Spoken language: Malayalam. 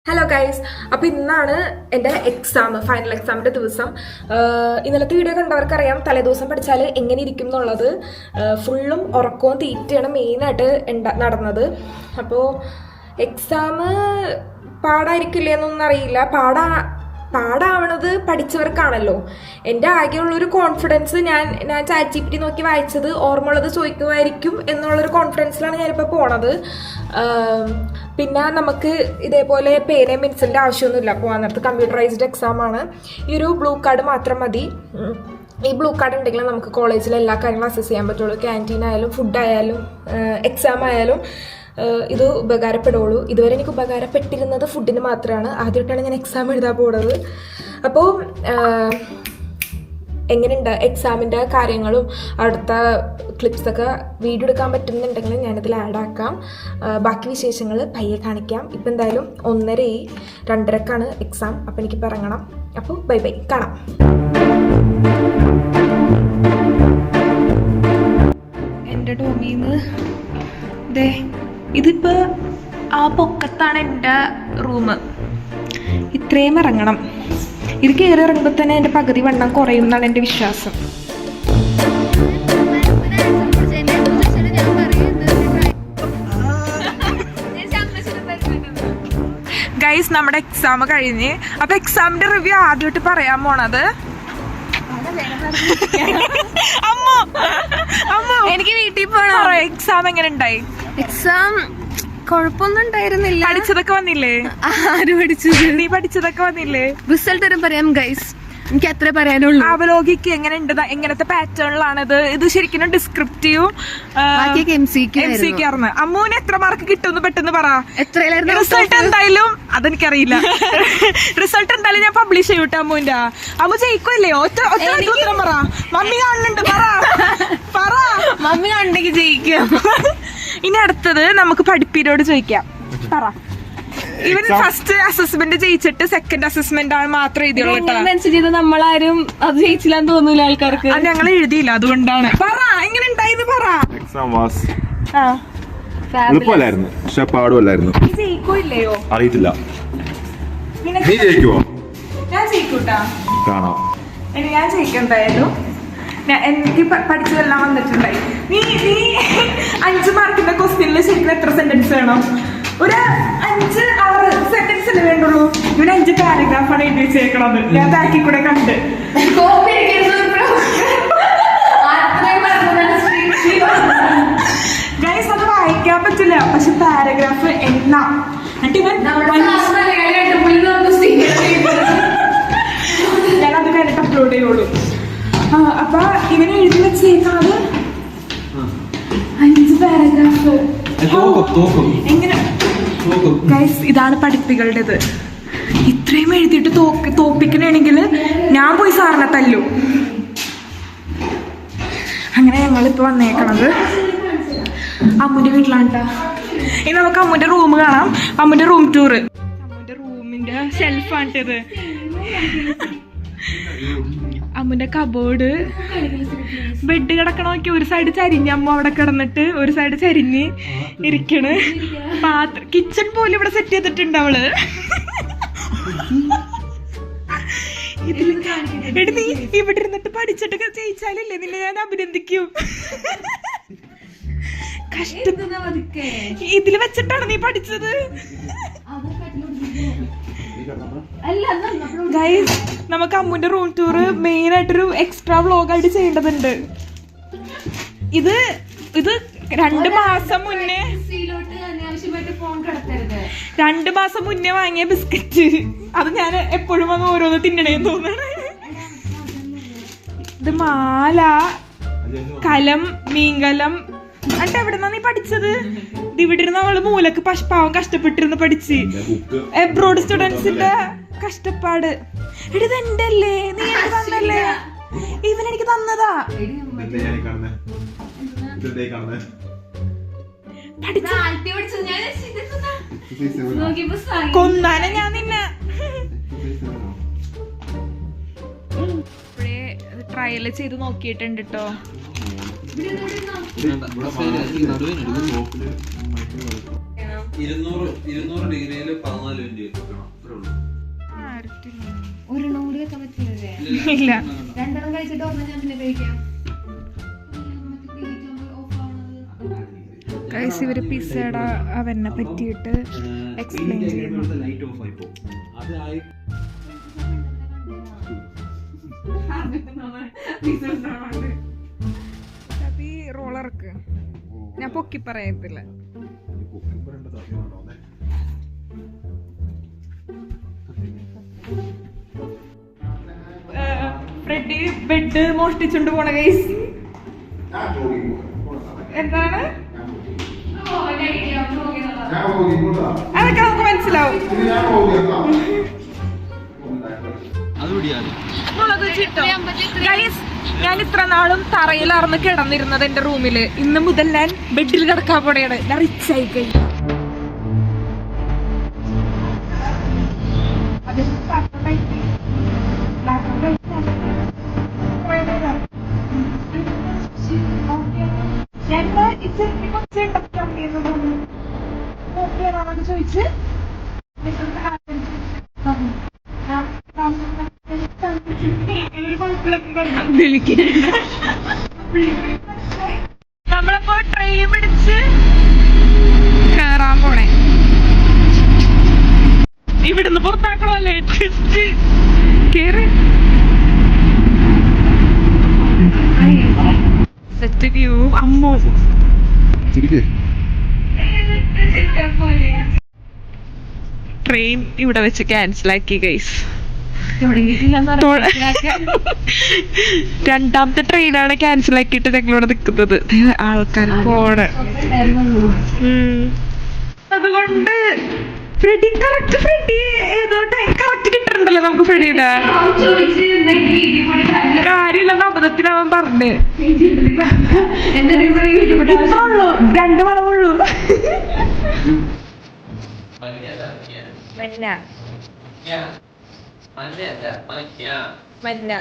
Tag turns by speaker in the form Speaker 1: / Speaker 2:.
Speaker 1: ഹലോ ഗൈസ്, അപ്പോൾ ഇന്നാണ് എൻ്റെ ഫൈനൽ എക്സാമിൻ്റെ ദിവസം. ഇന്നലത്തെ വീഡിയോ കണ്ടവർക്കറിയാം തലേദിവസം പഠിച്ചാൽ എങ്ങനെ ഇരിക്കും എന്നുള്ളത്. ഫുള്ളും ഉറക്കവും തീറ്റയാണ് മെയിനായിട്ട് നടന്നത്. അപ്പോൾ എക്സാം പാടായിരിക്കില്ലേ എന്നൊന്നും അറിയില്ല. പാടാവണത് പഠിച്ചവർക്കാണല്ലോ. എൻ്റെ ആകെയുള്ളൊരു കോൺഫിഡൻസ് ഞാൻ ChatGPT നോക്കി വായിച്ചത് ഓർമ്മയുള്ളത് ചോദിക്കുമായിരിക്കും എന്നുള്ളൊരു കോൺഫിഡൻസിലാണ് ഞാനിപ്പോൾ പോണത്. പിന്നെ നമുക്ക് ഇതേപോലെ പേനയും പെൻസിലിൻ്റെ ആവശ്യമൊന്നുമില്ല. പോകാൻ നേരത്ത് കമ്പ്യൂട്ടറൈസ്ഡ് എക്സാമാണ്. ഈ ഒരു ബ്ലൂ കാർഡ് മാത്രം മതി. ഈ ബ്ലൂ കാർഡ് ഉണ്ടെങ്കിൽ നമുക്ക് കോളേജിലെ എല്ലാ കാര്യങ്ങളും അസസ് ചെയ്യാൻ പറ്റുള്ളൂ. ക്യാൻറ്റീൻ ആയാലും ഫുഡായാലും എക്സാം ആയാലും ഇത് ഉപകാരപ്പെടുള്ളൂ. ഇതുവരെ എനിക്ക് ഉപകാരപ്പെട്ടിരുന്നത് ഫുഡിന് മാത്രമാണ്. ആദ്യമായിട്ടാണ് ഞാൻ എക്സാം എഴുതാൻ പോകുന്നത്. അപ്പോൾ എങ്ങനെയുണ്ട് എക്സാമിൻ്റെ കാര്യങ്ങളും അടുത്ത ക്ലിപ്സൊക്കെ വീഡിയോ എടുക്കാൻ പറ്റുന്നുണ്ടെങ്കിൽ ഞാനതിൽ ആഡാക്കാം. ബാക്കി വിശേഷങ്ങൾ പയ്യെ കാണിക്കാം. ഇപ്പം എന്തായാലും 1:30-2:30ക്കാണ് എക്സാം. അപ്പോൾ എനിക്ക് ഇറങ്ങണം. അപ്പോൾ ബൈ ബൈ, കാണാം. എൻ്റെ റൂമിന്ന് ഇതിപ്പോൾ ആ പൊക്കത്താണ് എൻ്റെ റൂം. ഇത്രയും ഇറങ്ങണം. ഇത് കയറി ഇറങ്ങുമ്പോൾ തന്നെ എൻ്റെ പകുതി വണ്ണം കുറയും എന്നാണ് എൻ്റെ വിശ്വാസം. ഗൈസ്, നമ്മുടെ എക്സാം കഴിഞ്ഞ്. അപ്പോൾ എക്സാമിൻ്റെ റിവ്യൂ ആദ്യമായിട്ട് പറയാൻ പോണത്
Speaker 2: എനിക്ക് വീട്ടിൽ പോകണം.
Speaker 1: എക്സാം എങ്ങനെ ഉണ്ടായി?
Speaker 2: എക്സാം കുഴപ്പമൊന്നും ഉണ്ടായിരുന്നില്ല.
Speaker 1: പഠിച്ചതൊക്കെ വന്നില്ലേ?
Speaker 2: ആര് പഠിച്ചത്?
Speaker 1: നീ പഠിച്ചതൊക്കെ വന്നില്ലേ?
Speaker 2: റിസൾട്ട് വരെ പറയാം ഗൈസ്, എനിക്ക് അത്രേ പറയാനുള്ളൂ.
Speaker 1: അവലോകിക്ക് എങ്ങനെ ഉണ്ട്? എങ്ങനത്തെ പാറ്റേണിലാണിത്? ഇത് ശരിക്കും ഡിസ്ക്രിപ്റ്റീവും
Speaker 2: MCQ
Speaker 1: ആയിരുന്നു. അമ്മൂന് എത്ര മാർക്ക് കിട്ടുമെന്ന് പെട്ടെന്ന് പറ.
Speaker 2: എത്രയായിരുന്നു
Speaker 1: റിസൾട്ട്? എന്തായാലും അതെനിക്കറിയില്ല. റിസൾട്ട് എന്തായാലും ഞാൻ പബ്ലിഷ് ചെയ്യൂട്ടെ. അമ്മൂന്റെ അമ്മു ജയിക്കുമല്ലേ? ഒറ്റ ഉത്തരം പറ. മമ്മി കാണുന്നുണ്ട്, പറ.
Speaker 2: മമ്മി കണ്ടെങ്കിൽ ജയിക്കും.
Speaker 1: ഇനി അടുത്തത് നമുക്ക് പഠിപ്പീരോട് ചോദിക്കാം. പറ. ഇവൻ ഫസ്റ്റ് അസസ്മെന്റ് ജയിച്ചിട്ട് സെക്കൻഡ് അസസ്മെന്റ് ആണ് മാത്രം എഴുതിയുള്ളൂ.
Speaker 2: നമ്മളാരും അത് ജയിച്ചില്ലാന്ന് തോന്നൂല ആൾക്കാർക്ക്.
Speaker 1: ഞങ്ങൾ എഴുതിയില്ല, അതുകൊണ്ടാണ്. പറ, എങ്ങനെ ഉണ്ടായിരുന്നു പറ.
Speaker 3: എളുപ്പമല്ലായിരുന്നു, പക്ഷെ പാടുമല്ലായിരുന്നു.
Speaker 1: ജയിക്കൂല്ലയോ
Speaker 3: അറിയത്തില്ല. നീ ജയിക്കുവോ?
Speaker 1: ഞാൻ ജയിക്കൂട്ടാ.
Speaker 3: കാണാം.
Speaker 1: ഞാൻ ജയിക്കും എന്തായാലും. എനിക്ക് പഠിച്ചതെല്ലാം വന്നിട്ടുണ്ടായി. നീ 5 മാർക്കിന്റെ ക്വസ്റ്റ്യനിൽ ശരിക്കും എത്ര സെന്റൻസ് വേണം? ഒരു 5-6 സെന്റൻസ് അല്ലേ വേണ്ടുള്ളൂ. ഇവന് 5 പാരഗ്രാഫാണ് എഴുതി വെച്ചേക്കണത്. ഞാൻ ബാക്കി കൂടെ കണ്ട്. ഗൈസ്, അത് വായിക്കാൻ പറ്റില്ല, പക്ഷെ പാരഗ്രാഫ് എണ്ണാം. ഞാനത് കഴിഞ്ഞിട്ട് അപ്ലോഡ് ചെയ്യുള്ളൂ. അപ്പൊ ഇവന് എഴുതി വെച്ചേക്കുന്നത് 5 പാരഗ്രാഫ്. എങ്ങനെ ഗൈസ്, ഇതാണ് പഠിപ്പികളുടേത്. ഇത്രയും എഴുതിയിട്ട് തോപ്പിക്കണമെങ്കിൽ ഞാൻ പോയി സാറിനെ തല്ലു. അങ്ങനെ ഞങ്ങളിപ്പോൾ വന്നേക്കണത് അമ്മുൻ്റെ വീട്ടിലാണ് കേട്ടോ. ഇനി നമുക്ക് അമ്മുൻ്റെ റൂം കാണാം. അമ്മുൻ്റെ റൂം ടൂറ്. അമ്മുൻ്റെ റൂമിൻ്റെ ഷെൽഫാണിട്ടത്. അമ്മുന്റെ കബോർഡ്, ബെഡ് കിടക്കണ നോക്കി. ഒരു സൈഡ് ചരിഞ്ഞ് അമ്മ അവിടെ കിടന്നിട്ട് ഒരു സൈഡ് ചരിഞ്ഞ് ഇരിക്കണ്. കിച്ചൺ പോലും ഇവിടെ സെറ്റ് ചെയ്തിട്ടുണ്ട് അവള്. എടി, നീ ഇവിടെ ഇരുന്നിട്ട് പഠിച്ചിട്ടൊക്കെ ജയിച്ചാലല്ലേ നിന്നെ ഞാൻ അഭിനന്ദിക്കും. ഇതില് വെച്ചിട്ടാണ് നീ പഠിച്ചത്. ഗൈസ്, നമുക്ക് അമ്മുന്റെ റൂം ടൂറ് മെയിൻ ആയിട്ടൊരു എക്സ്ട്രാ വ്ലോഗായിട്ട് ചെയ്യേണ്ടതുണ്ട്. ഇത് 2 മാസം മുന്നേ 2 മാസം മുന്നേ വാങ്ങിയ ബിസ്ക്കറ്റ്. അത് ഞാൻ എപ്പോഴും വന്ന് ഓരോന്ന് തിന്നണേന്ന് തോന്നണ. ഇത് മാല, കലം, മീൻകലം. എന്നിട്ട് എവിടെന്നാ നീ പഠിച്ചത്? ഇവിടെ ഇരുന്ന് അവള് മൂലക്ക് പാവം കഷ്ടപ്പെട്ടിരുന്ന് പഠിച്ച്. എബ്രോഡ് സ്റ്റുഡൻസിന്റെ കഷ്ടപ്പാട്. എടി, ഇതെന്റെ അല്ലേ? നീ എനിക്ക് തന്നല്ലേ? ഇവനെനിക്ക് തന്നതാ. കൊന്നാനെ ഞാൻ നിന്നെ. ട്രയല് ചെയ്ത് നോക്കിയിട്ടുണ്ട് കേട്ടോ.
Speaker 4: 200 ഡിഗ്രിയിൽ 14 മിനിറ്റ്
Speaker 2: ഒരെണ്ണം കൂടി വെക്കാൻ പറ്റില്ലല്ലേ?
Speaker 1: ഇല്ല.
Speaker 2: രണ്ടെണ്ണം കഴിച്ചിട്ട് ഒരെണ്ണം ഞാൻ പിന്നെ കഴിക്കാം.
Speaker 1: ഗൈസ് ഇവര് പിസ്സയുടെ അവനെ പറ്റിയിട്ട് എക്സ്പ്ലെയിൻ ചെയ്യുന്നു. റോളർക്ക് ഞാൻ പൊക്കി പറയത്തില്ല. ഫ്രെഡി ബെഡ് മോഷ്ടിച്ചോണ്ട് പോണ ഗൈസ്. എന്താണ് അതൊക്കെ നമുക്ക് മനസ്സിലാവും. ഗൈസ് ഞാൻ ഇത്ര നാളും തറയിലാർന്ന് കിടന്നിരുന്നത് എന്റെ റൂമില്. ഇന്ന് മുതൽ ഞാൻ ബെഡിൽ കിടക്കാൻ പോണെയാണ്. ഞാൻ റിച്ച് ആയി കഴിഞ്ഞു. ചോദിച്ച് നമ്മളപ്പോ ട്രെയിൻ പിടിച്ച് കേറാൻ പോണേ. ഇവിടുന്ന് പുറത്താക്കണല്ലേ കേറി. Set view. അമ്മോ ട്രെയിൻ ഇവിടെ വെച്ച് ക്യാൻസൽ ആക്കി ഗൈസ്. രണ്ടാമത്തെ ട്രെയിനാണ് ക്യാൻസൽ ആക്കിയിട്ട് ഞങ്ങളിവിടെ നിൽക്കുന്നത്. ആൾക്കാർ പോണ്. അതുകൊണ്ട് ഫ്രെഡി ഏതോ കറക്റ്റ് കിട്ടുന്നുണ്ടല്ലോ നമുക്ക്. ഫ്രെഡിയുടെ കാര്യമില്ലെന്ന് അബദ്ധത്തിനവൻ പറഞ്ഞ്. ഇത്രയുള്ളൂ, 2 വളവുള്ളൂ. മഞ്ഞ